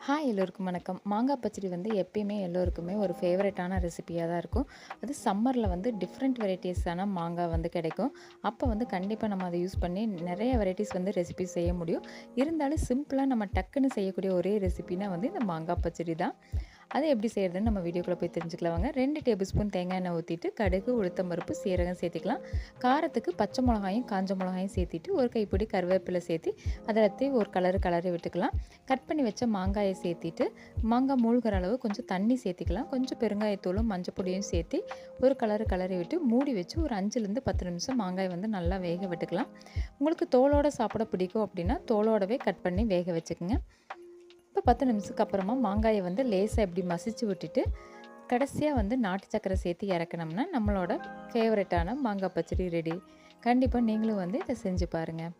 Hi எல்லோருக்கும் வணக்கம். மாங்காய் பச்சடி வந்து எப்பயுமே எல்லோருக்குமே ஒரு ஃபேவரட்டான ரெசிபியாக தான் இருக்கும். அது சம்மரில் வந்து டிஃப்ரெண்ட் வெரைட்டிஸான மாங்காய் வந்து கிடைக்கும். அப்போ வந்து கண்டிப்பாக நம்ம அதை யூஸ் பண்ணி நிறைய வெரைட்டிஸ் வந்து ரெசிபி செய்ய முடியும். இருந்தாலும் சிம்பிளாக நம்ம டக்குன்னு செய்யக்கூடிய ஒரே ரெசிபினா வந்து இந்த மாங்காய் பச்சடி தான். அதை எப்படி செய்கிறதுன்னு நம்ம வீடியோக்குள்ளே போய் தெரிஞ்சுக்கலாம் வாங்க. 2 டேபிள் ஸ்பூன் தேங்காய் எண்ணெய் ஊற்றிட்டு கடுகு, உளுத்தம்பருப்பு, சீரகம் சேர்த்துக்கலாம். காரத்துக்கு பச்சை மிளகாயும் காஞ்ச மிளகாயும் சேர்த்திட்டு ஒரு கைப்பிடி கருவேப்பிலை சேர்த்து அதை ஒரு கலரி விட்டுக்கலாம். கட் பண்ணி வச்ச மாங்காயை சேர்த்திட்டு மாங்காய் மூழ்கிற அளவு கொஞ்சம் தண்ணி சேர்த்திக்கலாம். கொஞ்சம் பெருங்காயத்தூளும் மஞ்சள் பொடியும் சேர்த்து ஒரு கலரி விட்டு மூடி வச்சு ஒரு 5லேருந்து 10 நிமிஷம் மாங்காய் வந்து நல்லா வேக விட்டுக்கலாம். உங்களுக்கு தோலோடு சாப்பிட பிடிக்கும் அப்படின்னா தோலோடவே கட் பண்ணி வேக வச்சுக்கோங்க. இப்போ 10 நிமிஷத்துக்கு அப்புறமா மாங்காயை வந்து லேசாக இப்படி மசிச்சு விட்டுட்டு கடைசியாக வந்து நாட்டு சக்கரை சேர்த்து இறக்கணும்னா நம்மளோட ஃபேவரட்டான மாங்காய் பச்சடி ரெடி. கண்டிப்பாக நீங்களும் வந்து இதை செஞ்சு பாருங்கள்.